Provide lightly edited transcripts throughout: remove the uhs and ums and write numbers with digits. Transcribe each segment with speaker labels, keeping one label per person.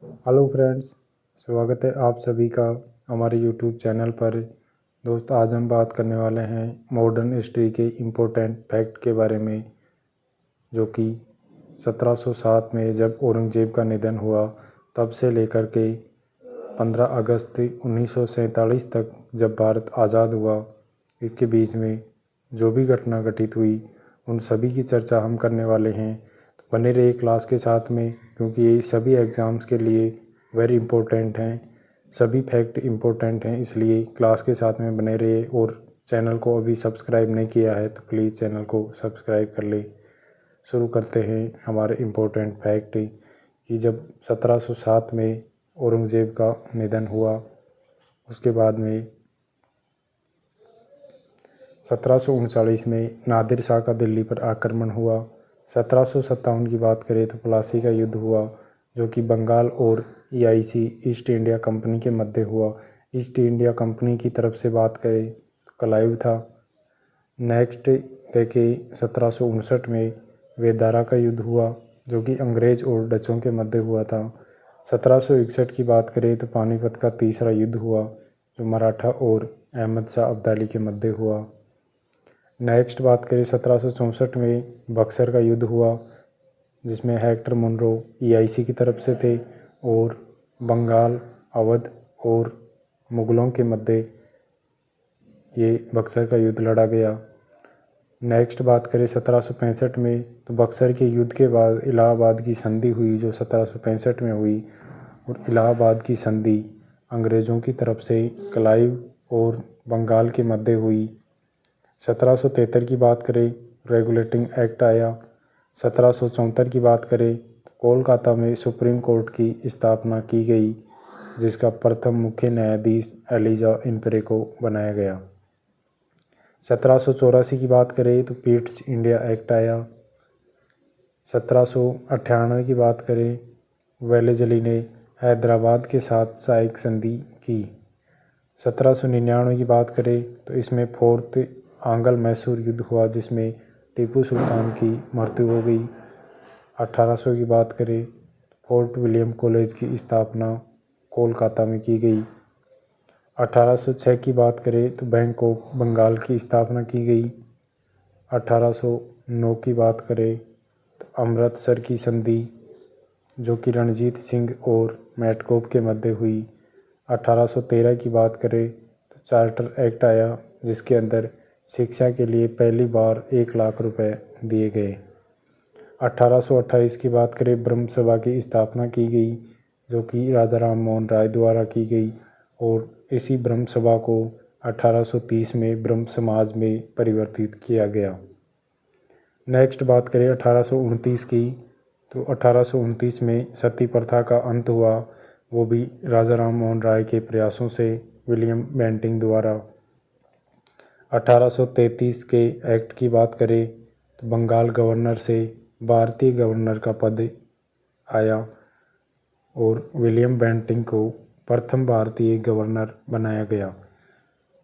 Speaker 1: Hello friends, स्वागत है आप सभी का हमारे यूट्यूब चैनल पर। दोस्त, आज हम बात करने वाले हैं मॉडर्न हिस्ट्री के इम्पोर्टेंट फैक्ट के बारे में, जो कि 1707 में जब औरंगजेब का निधन हुआ तब से लेकर के 15 अगस्त 1947 तक जब भारत आज़ाद हुआ, इसके बीच में जो भी घटना घटित हुई उन सभी की चर्चा हम करने वाले हैं। तो बने रहिए क्लास के साथ में, क्योंकि ये सभी एग्ज़ाम्स के लिए वेरी इम्पोर्टेंट हैं, सभी फैक्ट इम्पोर्टेंट हैं, इसलिए क्लास के साथ में बने रहिए। और चैनल को अभी सब्सक्राइब नहीं किया है तो प्लीज़ चैनल को सब्सक्राइब कर ले। शुरू करते हैं हमारे इम्पोर्टेंट फैक्ट कि जब 1707 में औरंगज़ेब का निधन हुआ, उसके बाद में 1739 में नादिर शाह का दिल्ली पर आक्रमण हुआ। 1757 की बात करें तो प्लासी का युद्ध हुआ, जो कि बंगाल और EIC ईस्ट इंडिया कंपनी के मध्य हुआ। ईस्ट इंडिया कंपनी की तरफ से बात करें तो क्लाइव था। नेक्स्ट देखिए 1759 में वेदारा का युद्ध हुआ, जो कि अंग्रेज़ और डचों के मध्य हुआ था। 1761 की बात करें तो पानीपत का तीसरा युद्ध हुआ, जो मराठा और अहमद शाह अब्दाली के मध्य हुआ। नेक्स्ट बात करें 1764 में बक्सर का युद्ध हुआ, जिसमें हेक्टर मुनरो EIC की तरफ से थे और बंगाल, अवध और मुग़लों के मध्य ये बक्सर का युद्ध लड़ा गया। नेक्स्ट बात करें 1765 में, तो बक्सर के युद्ध के बाद इलाहाबाद की संधि हुई, जो 1765 में हुई। और इलाहाबाद की संधि अंग्रेज़ों की तरफ से क्लाइव और बंगाल के मध्य हुई। 1773 की बात करें, रेगुलेटिंग एक्ट आया। 1774 की बात करें तो कोलकाता में सुप्रीम कोर्ट की स्थापना की गई, जिसका प्रथम मुख्य न्यायाधीश एलिजा इम्परे को बनाया गया। 1784 की बात करें तो पीट्स इंडिया एक्ट आया। 1798 की बात करें, वेलेजली ने हैदराबाद के साथ सहायक संधि की। 1799 की बात करें तो इसमें फोर्थ आंग्ल मैसूर युद्ध हुआ, जिसमें टीपू सुल्तान की मृत्यु हो गई। 1800 की बात करें तो फोर्ट विलियम कॉलेज की स्थापना कोलकाता में की गई। 1806 की बात करें तो बैंक ऑफ बंगाल की स्थापना की गई। 1809 की बात करें तो अमृतसर की संधि, जो कि रणजीत सिंह और मैटकॉप के मध्य हुई। 1813 की बात करें तो चार्टर एक्ट आया, जिसके अंदर शिक्षा के लिए पहली बार 1 लाख रुपए दिए गए। 1828 की बात करें, ब्रह्म सभा की स्थापना की गई, जो कि राजा राम मोहन राय द्वारा की गई, और इसी ब्रह्म सभा को 1830 में ब्रह्म समाज में परिवर्तित किया गया। नेक्स्ट बात करें 1829 की, तो 1829 में सती प्रथा का अंत हुआ, वो भी राजा राम मोहन राय के प्रयासों से विलियम बेंटिंक द्वारा। 1833 के एक्ट की बात करें तो बंगाल गवर्नर से भारतीय गवर्नर का पद आया और विलियम बेंटिंक को प्रथम भारतीय गवर्नर बनाया गया।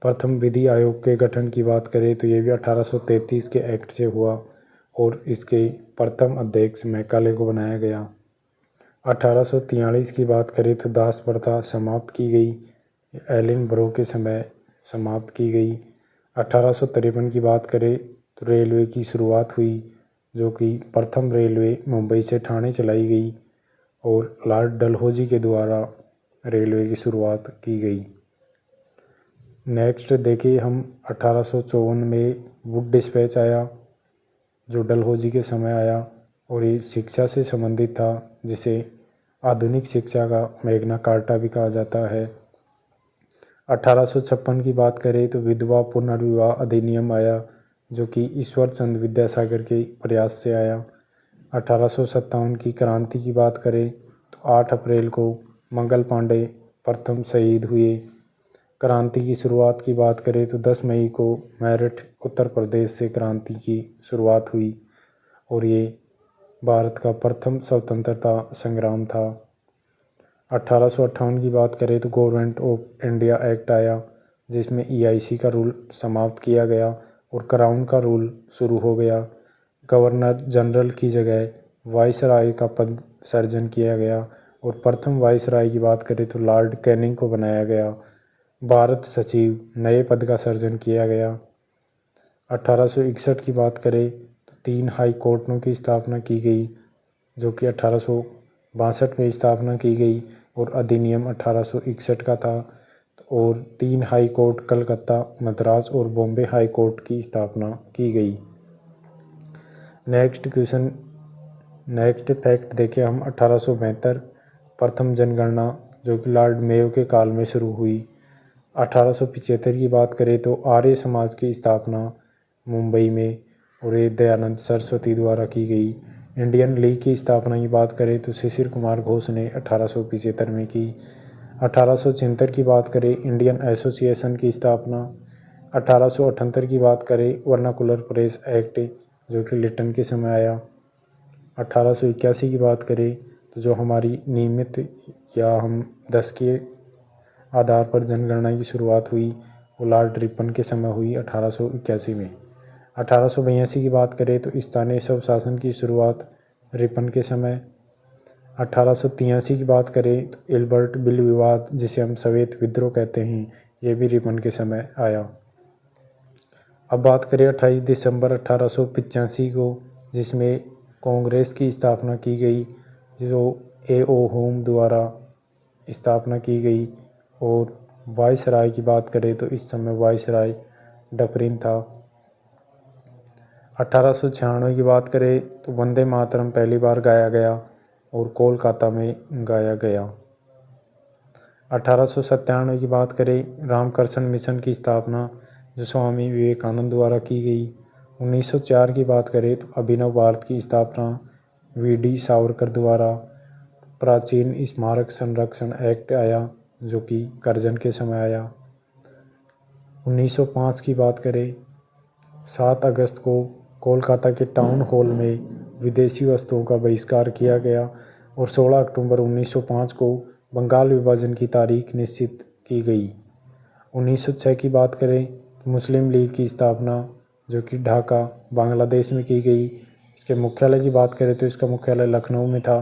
Speaker 1: प्रथम विधि आयोग के गठन की बात करें तो ये भी 1833 के एक्ट से हुआ और इसके प्रथम अध्यक्ष मैकाले को बनाया गया। 1843 की बात करें तो दास प्रथा समाप्त की गई, एलन ब्रो के समय समाप्त की गई। 1853 की बात करें तो रेलवे की शुरुआत हुई, जो कि प्रथम रेलवे मुंबई से ठाणे चलाई गई और लॉर्ड डलहौजी के द्वारा रेलवे की शुरुआत की गई। नेक्स्ट देखिए हम 1854 में वुड डिस्पैच आया, जो डलहौजी के समय आया और ये शिक्षा से संबंधित था, जिसे आधुनिक शिक्षा का मैग्ना कार्टा भी कहा जाता है। 1856 की बात करें तो विधवा पुनर्विवाह अधिनियम आया, जो कि ईश्वर चंद्र विद्यासागर के प्रयास से आया। 1857 की क्रांति की बात करें तो 8 अप्रैल को मंगल पांडे प्रथम शहीद हुए। क्रांति की शुरुआत की बात करें तो 10 मई को मेरठ उत्तर प्रदेश से क्रांति की शुरुआत हुई और ये भारत का प्रथम स्वतंत्रता संग्राम था। 1858 की बात करें तो गवर्नमेंट ऑफ इंडिया एक्ट आया, जिसमें EIC का रूल समाप्त किया गया और क्राउन का रूल शुरू हो गया। गवर्नर जनरल की जगह वाइसराय का पद सृजन किया गया और प्रथम वाइसराय की बात करें तो लॉर्ड कैनिंग को बनाया गया। भारत सचिव नए पद का सृजन किया गया। 1861 की बात करें तो 3 हाई कोर्टों की स्थापना की गई, जो कि 1862 में स्थापना की गई और अधिनियम 1861 का था। और 3 हाई कोर्ट कलकत्ता, मद्रास और बॉम्बे हाई कोर्ट की स्थापना की गई। नेक्स्ट फैक्ट देखें हम 1872 प्रथम जनगणना, जो कि लॉर्ड मेयो के काल में शुरू हुई। 1875 की बात करें तो आर्य समाज की स्थापना मुंबई में और दयानंद सरस्वती द्वारा की गई। इंडियन लीग की स्थापना की बात करें तो शिशिर कुमार घोष ने 1875 में की। 1876 की बात करें इंडियन एसोसिएशन की स्थापना। 1878 की बात करें वर्नाकुलर प्रेस एक्ट, जो कि लिटन के समय आया। 1881 की बात करें तो जो हमारी नियमित या हम 10 के आधार पर जनगणना की शुरुआत हुई वो लॉर्ड रिपन के समय हुई 1881 में। 1882 की बात करें तो स्थानीय स्वशासन की शुरुआत रिपन के समय। 1883 की बात करें तो एल्बर्ट बिल विवाद, जिसे हम सवेत विद्रोह कहते हैं, ये भी रिपन के समय आया। अब बात करें 28 दिसंबर 1885 को, जिसमें कांग्रेस की स्थापना की गई, जो A.O. होम द्वारा स्थापना की गई। और वाइसराय की बात करें तो इस समय वाइसराय डफरिन था। 1896 की बात करें तो वंदे मातरम पहली बार गाया गया और कोलकाता में गाया गया। 1897 की बात करें रामकृष्ण मिशन की स्थापना, जो स्वामी विवेकानंद द्वारा की गई। 1904 की बात करें तो अभिनव भारत की स्थापना V.D. सावरकर द्वारा। प्राचीन स्मारक संरक्षण एक्ट आया, जो कि करजन के समय आया। 1905 की बात करें 7 अगस्त को कोलकाता के टाउन हॉल में विदेशी वस्तुओं का बहिष्कार किया गया और 16 अक्टूबर 1905 को बंगाल विभाजन की तारीख निश्चित की गई। 1906 की बात करें तो मुस्लिम लीग की स्थापना, जो कि ढाका बांग्लादेश में की गई। इसके मुख्यालय की बात करें तो इसका मुख्यालय लखनऊ में था।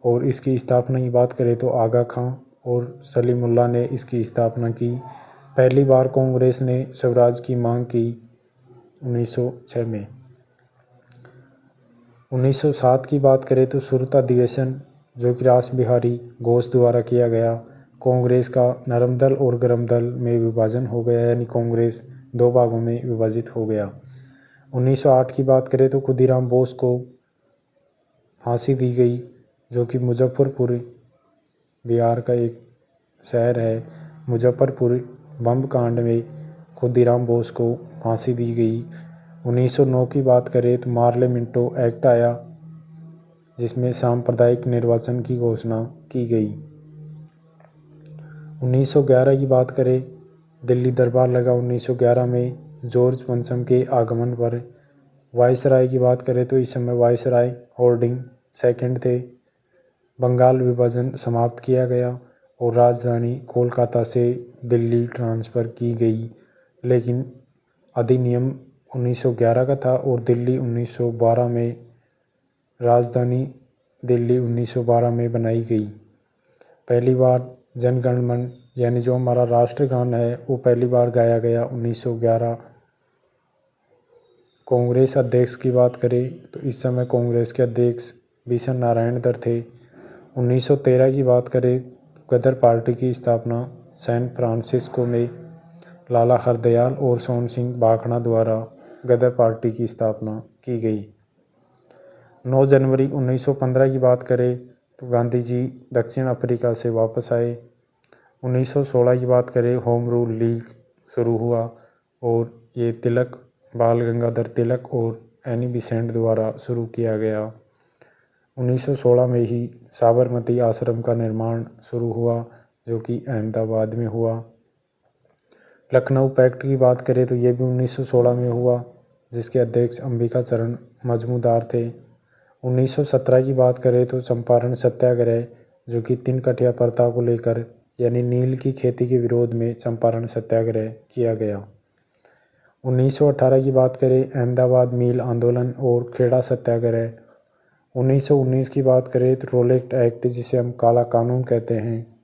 Speaker 1: और इसकी स्थापना की बात करें तो आगा खां और सलीमुल्लाह ने इसकी स्थापना की। पहली बार कांग्रेस ने स्वराज की मांग की 1906 में। 1907 की बात करें तो सुरता अधिवेशन, जो कि रास बिहारी घोष द्वारा किया गया। कांग्रेस का नरम दल और गरम दल में विभाजन हो गया, यानी कांग्रेस 2 भागों में विभाजित हो गया। 1908 की बात करें तो खुदीराम बोस को फांसी दी गई, जो कि मुजफ्फरपुर बिहार का एक शहर है। मुजफ्फरपुर बम कांड में खुदीराम बोस को फांसी दी गई। 1909 की बात करें तो मार्ले मिंटो एक्ट आया, जिसमें सांप्रदायिक निर्वाचन की घोषणा की गई। 1911 की बात करें दिल्ली दरबार लगा 1911 में जॉर्ज पंचम के आगमन पर। वाइसराय की बात करें तो इस समय वाइसराय होल्डिंग सेकंड थे। बंगाल विभाजन समाप्त किया गया और राजधानी कोलकाता से दिल्ली ट्रांसफ़र की गई, लेकिन अधिनियम 1911 का था और दिल्ली 1912 में राजधानी दिल्ली 1912 में बनाई गई। पहली बार जनगण मन, यानी जो हमारा राष्ट्रगान है, वो पहली बार गाया गया 1911। कांग्रेस अध्यक्ष की बात करें तो इस समय कांग्रेस के अध्यक्ष बिशन नारायण दर थे। 1913 की बात करें गदर पार्टी की स्थापना सैन फ्रांसिस्को में लाला हरदयाल और सोन सिंह भाखड़ा द्वारा गदर पार्टी की स्थापना की गई। 9 जनवरी 1915 की बात करें तो गांधी जी दक्षिण अफ्रीका से वापस आए। 1916 की बात करें होम रूल लीग शुरू हुआ और ये तिलक, बाल गंगाधर तिलक और एनी बेसेंट द्वारा शुरू किया गया। 1916 में ही साबरमती आश्रम का निर्माण शुरू हुआ, जो कि अहमदाबाद में हुआ। लखनऊ पैक्ट की बात करें तो ये भी 1916 में हुआ, जिसके अध्यक्ष अंबिका चरण मजमूदार थे। 1917 की बात करें तो चंपारण सत्याग्रह, जो कि तिनकटिया प्रथा को लेकर, यानी नील की खेती के विरोध में चंपारण सत्याग्रह किया गया। 1918 की बात करें अहमदाबाद मिल आंदोलन और खेड़ा सत्याग्रह। 1919 की बात करें तो रोलेट एक्ट, जिसे हम काला कानून कहते हैं,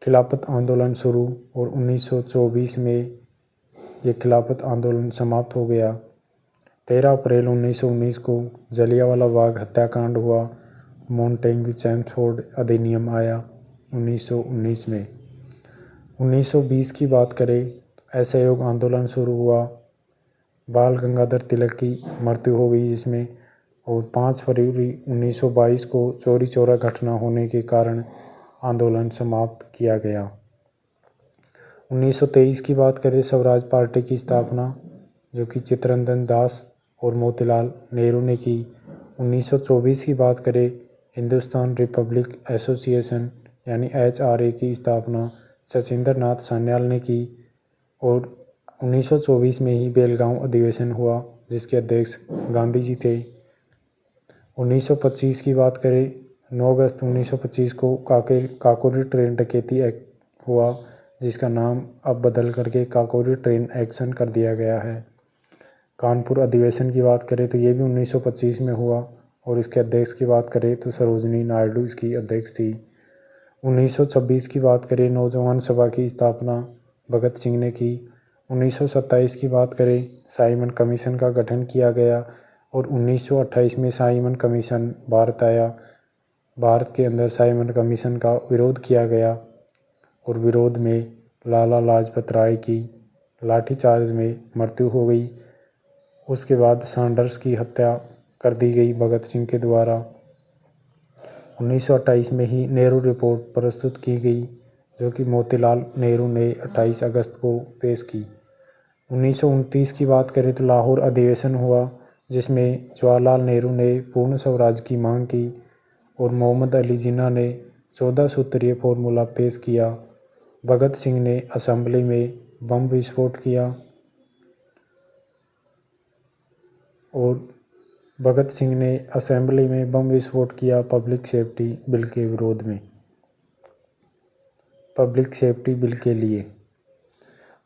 Speaker 1: खिलाफत आंदोलन शुरू और 1924 में ये खिलाफत आंदोलन समाप्त हो गया। 13 अप्रैल 1919 को जलियांवाला बाग हत्याकांड हुआ। मॉन्टेग्यू चैम्सफोर्ड अधिनियम आया 1919 में। 1920 की बात करें तो असहयोग आंदोलन शुरू हुआ। बाल गंगाधर तिलक की मृत्यु हो गई इसमें, और 5 फरवरी 1922 को चौरी चौरा घटना होने के कारण आंदोलन समाप्त किया गया। 1923 की बात करें स्वराज पार्टी की स्थापना, जो कि चित्तरंजन दास और मोतीलाल नेहरू ने की। 1924 की बात करें हिंदुस्तान रिपब्लिक एसोसिएशन यानी HRA की स्थापना सचिंद्र नाथ सान्याल ने की, और 1924 में ही बेलगांव अधिवेशन हुआ जिसके अध्यक्ष गांधी जी थे। 1925 की बात करें 9 अगस्त 1925 को काकोरी ट्रेन डकैती एक्ट हुआ, जिसका नाम अब बदल करके काकोरी ट्रेन एक्शन कर दिया गया है। कानपुर अधिवेशन की बात करें तो ये भी 1925 में हुआ, और इसके अध्यक्ष की बात करें तो सरोजनी नायडू इसकी अध्यक्ष थी। 1926 की बात करें नौजवान सभा की स्थापना भगत सिंह ने की। 1927 की बात करें साइमन कमीशन का गठन किया गया, और 1928 में साइमन कमीशन भारत आया। भारत के अंदर साइमन कमीशन का विरोध किया गया, और विरोध में लाला लाजपत राय की लाठीचार्ज में मृत्यु हो गई। उसके बाद सैंडर्स की हत्या कर दी गई भगत सिंह के द्वारा। 1928 में ही नेहरू रिपोर्ट प्रस्तुत की गई, जो कि मोतीलाल नेहरू ने 28 अगस्त को पेश की। 1929 की बात करें तो लाहौर अधिवेशन हुआ, जिसमें जवाहरलाल नेहरू ने पूर्ण स्वराज की मांग की, और मोहम्मद अली जिन्ना ने 14 सूत्रीय फॉर्मूला पेश किया। भगत सिंह ने असेंबली में बम विस्फोट किया, पब्लिक सेफ्टी बिल के लिए।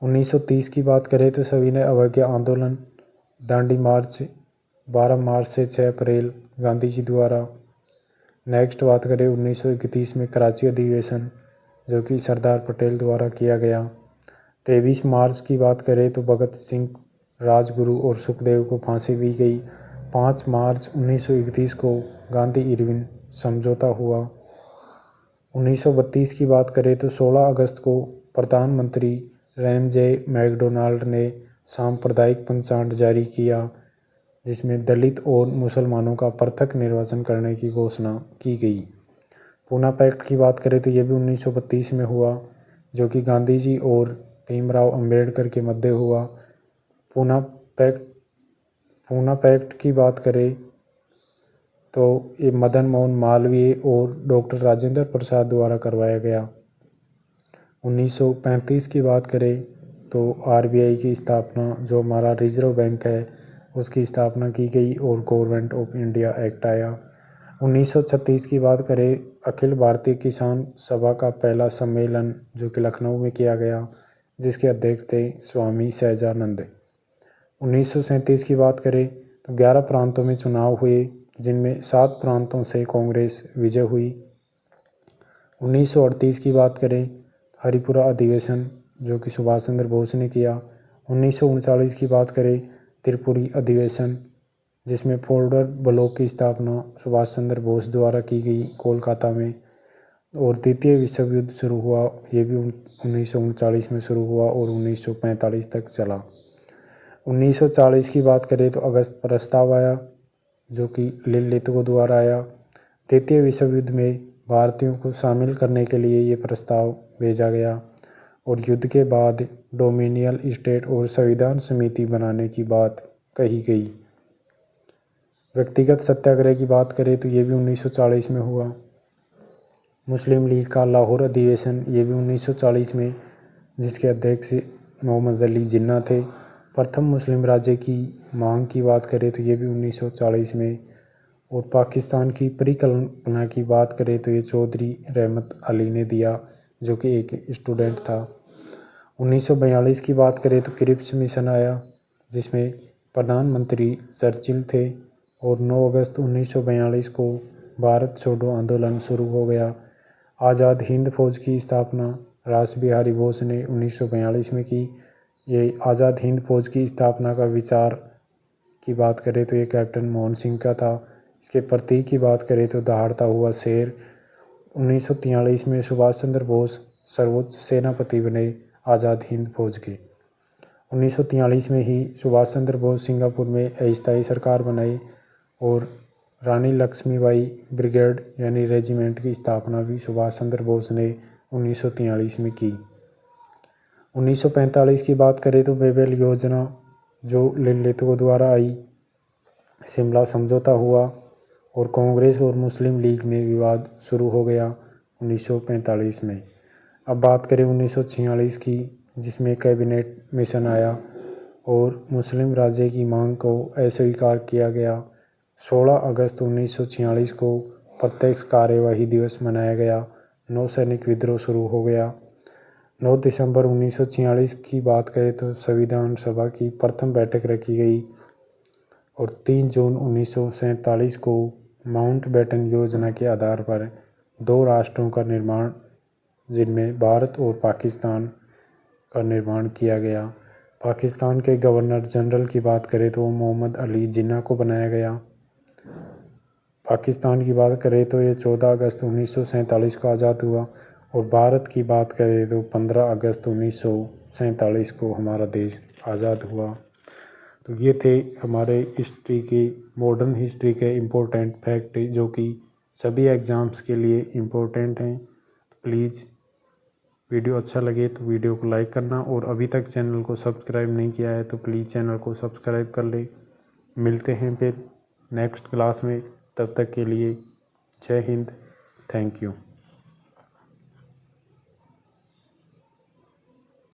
Speaker 1: 1930 की बात करें तो सविनय अवज्ञा आंदोलन, दांडी मार्च 12 मार्च से 6 अप्रैल गांधी जी द्वारा। नेक्स्ट बात करें 1931 में कराची अधिवेशन, जो कि सरदार पटेल द्वारा किया गया। 23 मार्च की बात करें तो भगत सिंह, राजगुरु और सुखदेव को फांसी दी गई। 5 मार्च 1931 को गांधी इरविन समझौता हुआ। 1932 की बात करें तो 16 अगस्त को प्रधानमंत्री रैमजे मैकडोनाल्ड ने सांप्रदायिक पंचांग जारी किया, जिसमें दलित और मुसलमानों का पृथक निर्वाचन करने की घोषणा की गई। पूना पैक्ट की बात करें तो ये भी 1932 में हुआ, जो कि गांधी जी और भीमराव अंबेडकर के मध्य हुआ। पूना पैक्ट की बात करें तो ये मदन मोहन मालवीय और डॉक्टर राजेंद्र प्रसाद द्वारा करवाया गया। 1935 की बात करें तो RBI की स्थापना, जो हमारा रिजर्व बैंक है, उसकी स्थापना की गई, और गवर्नमेंट ऑफ इंडिया एक्ट आया। 1936 की बात करें अखिल भारतीय किसान सभा का पहला सम्मेलन, जो कि लखनऊ में किया गया, जिसके अध्यक्ष थे स्वामी सहजानंद। 1937 की बात करें तो 11 प्रांतों में चुनाव हुए, जिनमें 7 प्रांतों से कांग्रेस विजय हुई। 1938 की बात करें हरिपुरा अधिवेशन, जो कि सुभाष चंद्र बोस ने किया। 1939 की बात करें त्रिपुरी अधिवेशन, जिसमें फॉरवर्ड ब्लॉक की स्थापना सुभाष चंद्र बोस द्वारा की गई कोलकाता में। और द्वितीय विश्व युद्ध शुरू हुआ, ये भी 1939 में शुरू हुआ और 1945 तक चला। 1940 की बात करें तो अगस्त प्रस्ताव आया, जो कि लिलितो द्वारा आया। द्वितीय विश्व युद्ध में भारतीयों को शामिल करने के लिए ये प्रस्ताव भेजा गया, और युद्ध के बाद डोमिनियल स्टेट और संविधान समिति बनाने की बात कही गई। व्यक्तिगत सत्याग्रह की बात करें तो ये भी 1940 में हुआ। मुस्लिम लीग का लाहौर अधिवेशन, ये भी 1940 में, जिसके अध्यक्ष मोहम्मद अली जिन्ना थे। प्रथम मुस्लिम राज्य की मांग की बात करें तो ये भी 1940 में। और पाकिस्तान की परिकल्पना की बात करें तो ये चौधरी रहमत अली ने दिया, जो कि एक स्टूडेंट था। 1942 की बात करें तो क्रिप्स मिशन आया, जिसमें प्रधानमंत्री चर्चिल थे, और 9 अगस्त 1942 को भारत छोड़ो आंदोलन शुरू हो गया। आज़ाद हिंद फौज की स्थापना रास बिहारी बोस ने 1942 में की। ये आज़ाद हिंद फौज की स्थापना का विचार की बात करें तो ये कैप्टन मोहन सिंह का था। इसके प्रतीक की बात करें तो दहाड़ता हुआ शेर। 1943 में सुभाष चंद्र बोस सर्वोच्च सेनापति बने आज़ाद हिंद फौज के। 1943 में ही सुभाष चंद्र बोस सिंगापुर में अस्थायी सरकार बनाई और रानी लक्ष्मीबाई ब्रिगेड यानी रेजिमेंट की स्थापना भी सुभाष चंद्र बोस ने 1943 में की। 1945 की बात करें तो बेबेल योजना जो लिलितगो द्वारा आई, शिमला समझौता हुआ और कांग्रेस और मुस्लिम लीग में विवाद शुरू हो गया 1945 में। अब बात करें 1946 की, जिसमें कैबिनेट मिशन आया और मुस्लिम राज्य की मांग को अस्वीकार किया गया। 16 अगस्त 1946 को प्रत्यक्ष कार्यवाही दिवस मनाया गया। नौसैनिक विद्रोह शुरू हो गया। 9 दिसंबर 1946 की बात करें तो संविधान सभा की प्रथम बैठक रखी गई और 3 जून 1947 को माउंटबेटन योजना के आधार पर 2 राष्ट्रों का निर्माण, जिनमें भारत और पाकिस्तान का निर्माण किया गया। पाकिस्तान के गवर्नर जनरल की बात करें तो मोहम्मद अली जिन्ना को बनाया गया। पाकिस्तान की बात करें तो ये 14 अगस्त 1947 को आज़ाद हुआ और भारत की बात करें तो 15 अगस्त 1947 को हमारा देश आज़ाद हुआ। तो ये थे हमारे हिस्ट्री के, मॉडर्न हिस्ट्री के इम्पोर्टेंट फैक्ट जो कि सभी एग्ज़ाम्स के लिए इम्पोर्टेंट हैं। तो प्लीज़ वीडियो अच्छा लगे तो वीडियो को लाइक करना और अभी तक चैनल को सब्सक्राइब नहीं किया है तो प्लीज़ चैनल को सब्सक्राइब कर ले। मिलते हैं फिर नेक्स्ट क्लास में, तब तक के लिए जय हिंद, थैंक यू।